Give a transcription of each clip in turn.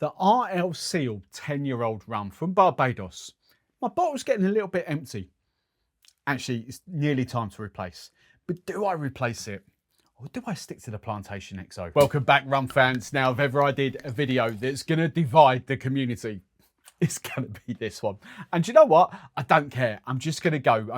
The RL Seale 10-year-old rum from Barbados. My bottle's getting a little bit empty. Actually, it's nearly time to replace. But do I replace it? Or do I stick to the Plantation XO? Welcome back, rum fans. Now, if ever I did a video that's going to divide the community, it's going to be this one. And do you know what? I don't care. I'm just going to go.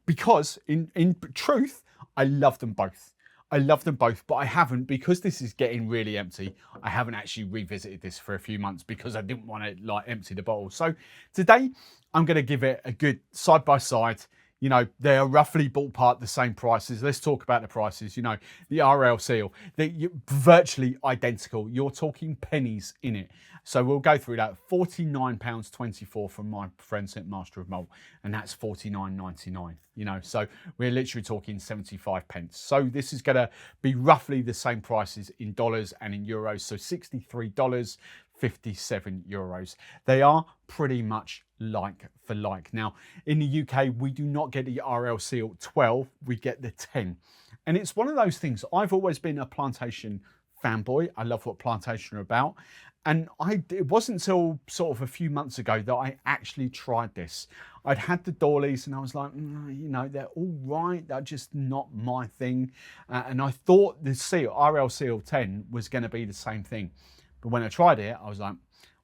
Because in truth, I love them both. I love them both, but I haven't, because this is getting really empty, I haven't actually revisited this for a few months because I didn't want to like empty the bottle. So today I'm going to give it a good side by side. You know, they are roughly ballpark the same prices. Let's talk about the prices. You know, the RL Seale, they're virtually identical. You're talking pennies in it. So we'll go through that. £49.24 from my friend St Master of Malt, and that's £49.99. You know, so we're literally talking 75 pence. So this is going to be roughly the same prices in dollars and in euros. So $63. 57 euros. They are pretty much like for like. Now, in the UK, we do not get the RL Seale 12, we get the 10. And it's one of those things, I've always been a Plantation fanboy. I love what Plantation are about. And it wasn't until sort of a few months ago that I actually tried this. I'd had the Dawleys and I was like, you know, they're all right. They're just not my thing. And I thought the RL Seale 10 was going to be the same thing. But when I tried it, I was like,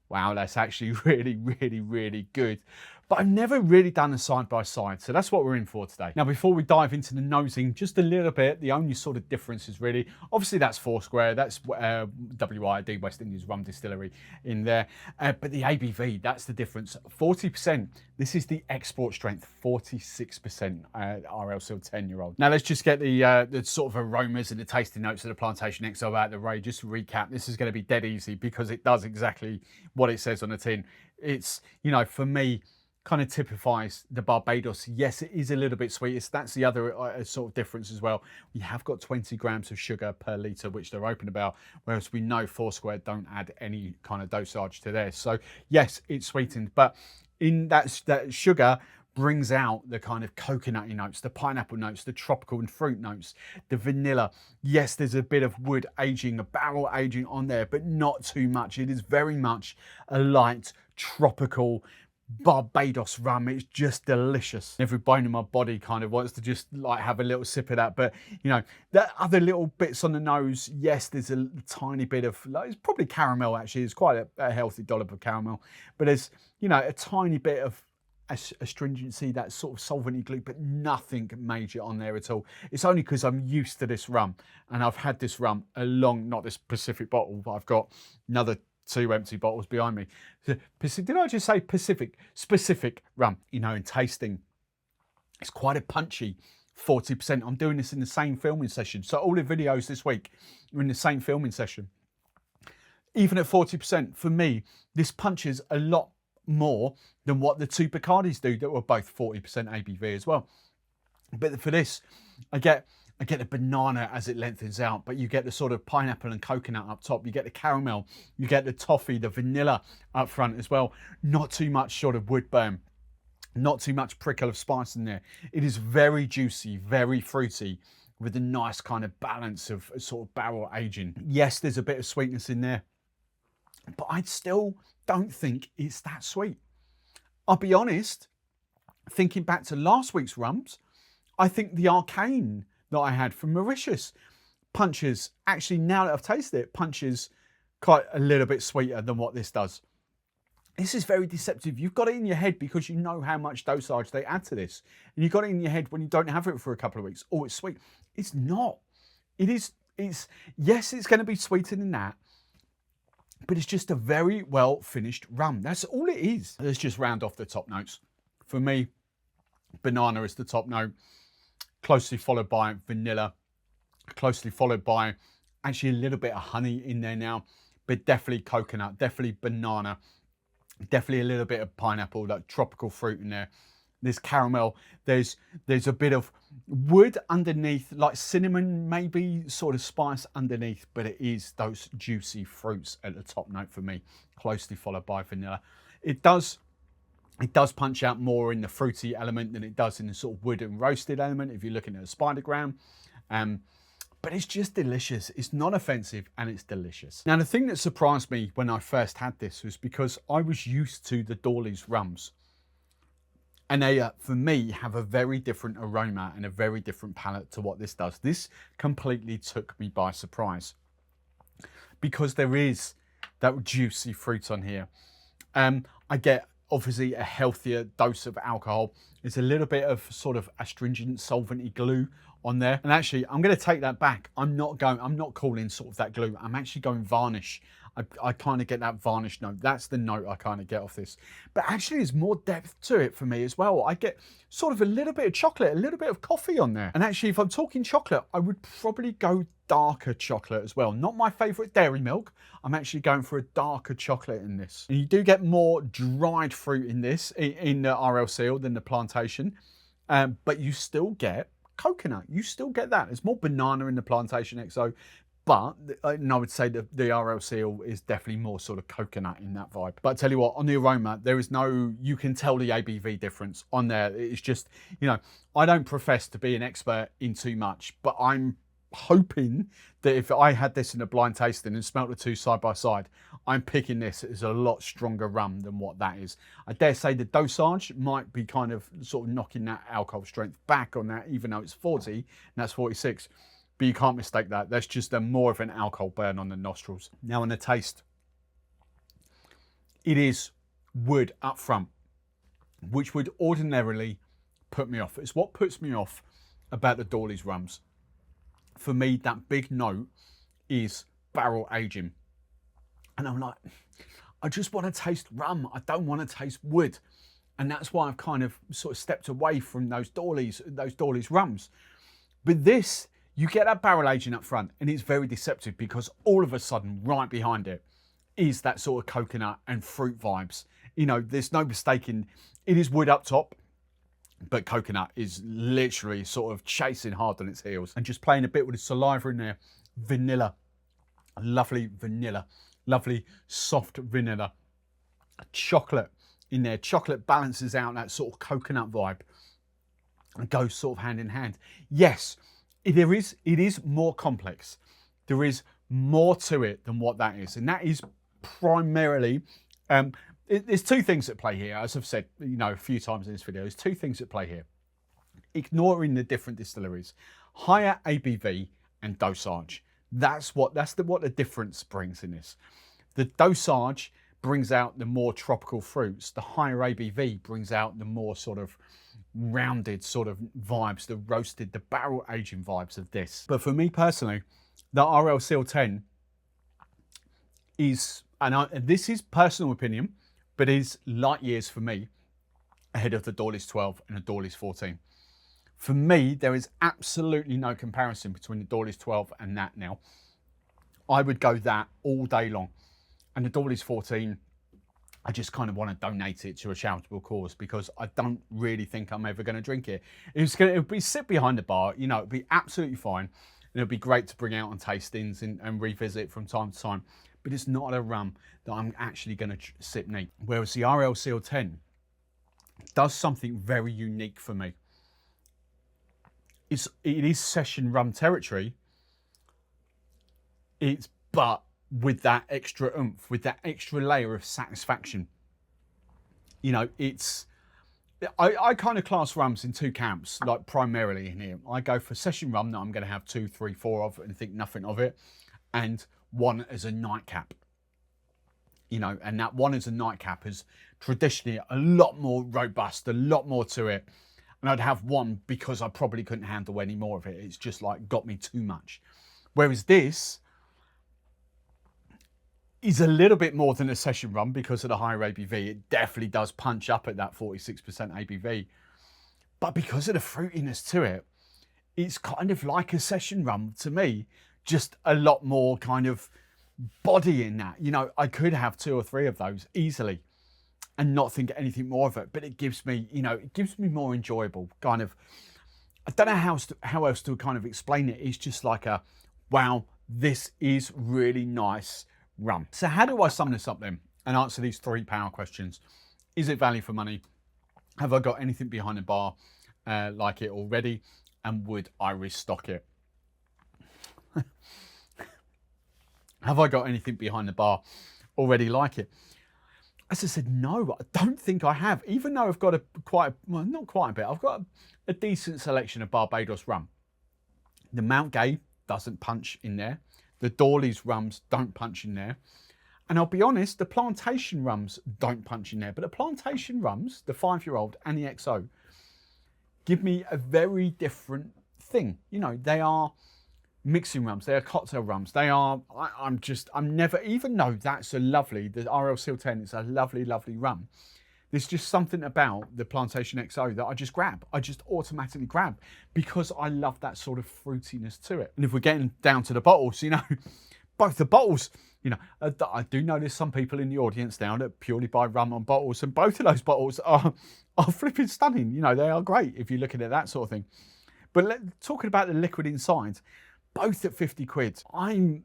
wow, that's actually really, really, really good. But I've never really done a side-by-side, so that's what we're in for today. Now, before we dive into the nosing just a little bit, the only sort of difference is really, obviously that's Foursquare, that's WID, West Indies Rum Distillery in there. But the ABV, that's the difference. 40%, this is the export strength, 46% RL Seale 10-year-old. Now, let's just get the sort of aromas and the tasting notes of the Plantation XO out of the way. Just to recap, this is going to be dead easy because it does exactly what it says on the tin. It's, you know, for me, kind of typifies the Barbados. Yes, it is a little bit sweet. That's the other sort of difference as well. We have got 20 grams of sugar per litre, which they're open about, whereas we know Foursquare don't add any kind of dosage to theirs. So yes, it's sweetened, but in that sugar brings out the kind of coconutty notes, the pineapple notes, the tropical and fruit notes, the vanilla. Yes, there's a bit of wood aging, a barrel aging on there, but not too much. It is very much a light tropical Barbados rum. It's just delicious. Every bone in my body kind of wants to just like have a little sip of that. But you know, the other little bits on the nose, yes, there's a tiny bit of, like, it's probably caramel actually. It's quite a healthy dollop of caramel, but there's, you know, a tiny bit of astringency, that sort of solventy glue, but nothing major on there at all. It's only because I'm used to this rum, and I've had this rum not this specific bottle, but I've got another 2 empty bottles behind me. Did I just say specific rum? You know, in tasting, it's quite a punchy 40%. I'm doing this in the same filming session. So all the videos this week are in the same filming session. Even at 40%, for me, this punches a lot more than what the 2 Bacardis do that were both 40% ABV as well. But for this, I get the banana as it lengthens out, but you get the sort of pineapple and coconut up top. You get the caramel, you get the toffee, the vanilla up front as well. Not too much sort of wood burn, not too much prickle of spice in there. It is very juicy, very fruity, with a nice kind of balance of sort of barrel aging. Yes, there's a bit of sweetness in there, but I still don't think it's that sweet. I'll be honest, thinking back to last week's rums, I think the Arcane that I had from Mauritius punches, actually now that I've tasted it, punches quite a little bit sweeter than what this does. This is very deceptive. You've got it in your head because you know how much dosage they add to this. And you've got it in your head when you don't have it for a couple of weeks. Oh, it's sweet. It's not. Yes, it's going to be sweeter than that, but it's just a very well finished rum. That's all it is. Let's just round off the top notes. For me, banana is the top note, closely followed by vanilla, closely followed by actually a little bit of honey in there now, but definitely coconut, definitely banana, definitely a little bit of pineapple, that tropical fruit in there. There's caramel, there's a bit of wood underneath, like cinnamon maybe, sort of spice underneath, but it is those juicy fruits at the top note for me, closely followed by vanilla. It does punch out more in the fruity element than it does in the sort of wood and roasted element if you're looking at a spidergram. but it's just delicious. It's non offensive and it's delicious. Now, the thing that surprised me when I first had this was because I was used to the Dawley's rums. And they, for me, have a very different aroma and a very different palate to what this does. This completely took me by surprise because there is that juicy fruit on here. I get obviously a healthier dose of alcohol. There's a little bit of sort of astringent, solventy glue on there. And actually, I'm going to take that back. I'm not calling sort of that glue. I'm actually going varnish. I kind of get that varnish note. That's the note I kind of get off this. But actually, there's more depth to it for me as well. I get sort of a little bit of chocolate, a little bit of coffee on there. And actually, if I'm talking chocolate, I would probably go darker chocolate as well. Not my favourite dairy milk. I'm actually going for a darker chocolate in this. And you do get more dried fruit in this, in the RL Seale than the Plantation. But you still get coconut. You still get that. There's more banana in the Plantation XO. But I would say that the RL Seale is definitely more sort of coconut in that vibe. But I tell you what, on the aroma, there is no, you can tell the ABV difference on there. It's just, you know, I don't profess to be an expert in too much, but I'm hoping that if I had this in a blind tasting and smelt the two side by side, I'm picking this as a lot stronger rum than what that is. I dare say the dosage might be kind of sort of knocking that alcohol strength back on that, even though it's 40 and that's 46. But you can't mistake that. That's just a more of an alcohol burn on the nostrils. Now on the taste, it is wood up front, which would ordinarily put me off. It's what puts me off about the Dawley's rums. For me, that big note is barrel aging. And I'm like, I just want to taste rum. I don't want to taste wood. And that's why I've kind of sort of stepped away from those Dawley's rums. But this, you get that barrel aging up front and it's very deceptive because all of a sudden, right behind it is that sort of coconut and fruit vibes. You know, there's no mistaking, it is wood up top, but coconut is literally sort of chasing hard on its heels. And just playing a bit with the saliva in there, vanilla, lovely vanilla, lovely soft vanilla. Chocolate in there, chocolate balances out that sort of coconut vibe and goes sort of hand in hand. Yes, it is more complex. There is more to it than what that is. And that is primarily, there's two things at play here. As I've said, you know, a few times in this video, there's two things at play here. Ignoring the different distilleries, higher ABV and dosage. That's what the difference brings in this. The dosage brings out the more tropical fruits. The higher ABV brings out the more sort of rounded sort of vibes, the roasted, the barrel aging vibes of this. But for me personally, the RL Seale 10 is, and this is personal opinion, but is light years for me ahead of the Dawley's 12 and the Dawley's 14. For me, there is absolutely no comparison between the Dawley's 12 and that now. I would go that all day long. And the Dawley's 14, I just kind of want to donate it to a charitable cause because I don't really think I'm ever going to drink it. It'll be sit behind the bar, you know, it'll be absolutely fine. And it'll be great to bring out on tastings and revisit from time to time. But it's not a rum that I'm actually going to sip neat. Whereas the RL Seale 10 does something very unique for me. It is session rum territory. But with that extra oomph, with that extra layer of satisfaction. You know, I kind of class rums in two camps, like primarily in here. I go for session rum that I'm going to have 2, 3, 4 of and think nothing of it, and one as a nightcap. You know, and that one as a nightcap is traditionally a lot more robust, a lot more to it. And I'd have one because I probably couldn't handle any more of it. It's just like got me too much. Whereas this is a little bit more than a session rum because of the higher ABV. It definitely does punch up at that 46% ABV. But because of the fruitiness to it, it's kind of like a session rum to me. Just a lot more kind of body in that. You know, I could have 2 or 3 of those easily and not think anything more of it. But it gives me, you know, it gives me more enjoyable kind of, I don't know how else to kind of explain it. It's just like a, wow, this is really nice rum. So how do I sum this up then and answer these 3 power questions? Is it value for money? Have I got anything behind the bar like it already? And would I restock it? Have I got anything behind the bar already like it? As I said, no, I don't think I have, even though I've got well, not quite a bit, I've got a decent selection of Barbados rum. The Mount Gay doesn't punch in there. The Dawley's rums don't punch in there. And I'll be honest, the Plantation rums don't punch in there. But the Plantation rums, the 5-year-old and the XO, give me a very different thing. You know, they are mixing rums, they are cocktail rums, they are, I'm never, even though that's a lovely, the RL Seale 10 is a lovely, lovely rum, there's just something about the Plantation XO that I just automatically grab, because I love that sort of fruitiness to it. And if we're getting down to the bottles, you know, both the bottles, you know, I do know there's some people in the audience now that purely buy rum on bottles, and both of those bottles are flipping stunning. You know, they are great if you're looking at that sort of thing. But talking about the liquid inside, both at 50 quid. I'm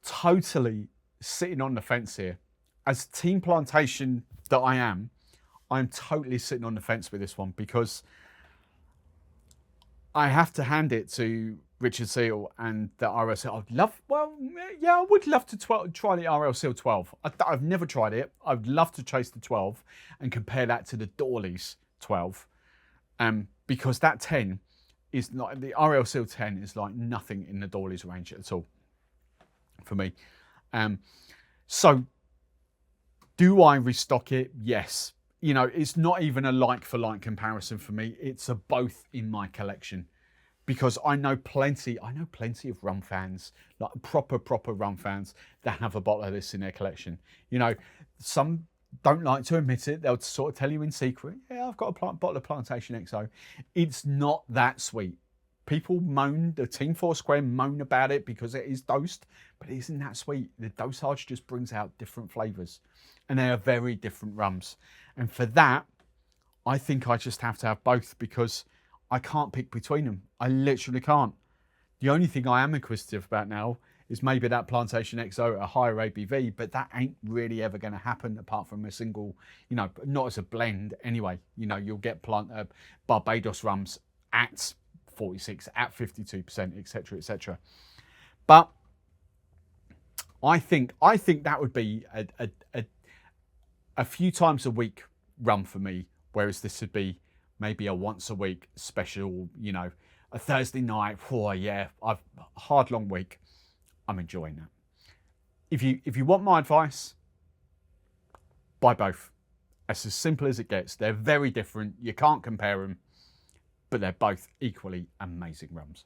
totally sitting on the fence here. As Team Plantation that I am, I'm totally sitting on the fence with this one, because I have to hand it to Richard Seale and the RL Seale. I would love to try the RL Seale 12. I've never tried it. I'd love to chase the 12 and compare that to the Dawley's 12, because that 10 is like, the RL Seale 10 is like nothing in the Dawley's range at all for me. So do I restock it? Yes. You know, it's not even a like for like comparison for me. It's a both in my collection, because I know plenty of rum fans, like proper rum fans, that have a bottle of this in their collection. You know, some don't like to admit it. They'll sort of tell you in secret, yeah, I've got a bottle of Plantation XO. It's not that sweet. People moan, the Team 4 Square moan about it because it is dosed, but it isn't that sweet. The dosage just brings out different flavours, and they are very different rums. And for that, I think I just have to have both, because I can't pick between them. I literally can't. The only thing I am inquisitive about now is maybe that Plantation XO at a higher ABV, but that ain't really ever going to happen apart from a single, you know, not as a blend anyway. You know, you'll get Barbados rums at 46, at 52%, etc., etc. But I think that would be a few times a week rum for me, whereas this would be maybe a once a week special, you know, a Thursday night. Oh yeah, I've hard long week. I'm enjoying that. If you want my advice, buy both. That's as simple as it gets. They're very different. You can't compare them, but they're both equally amazing rums.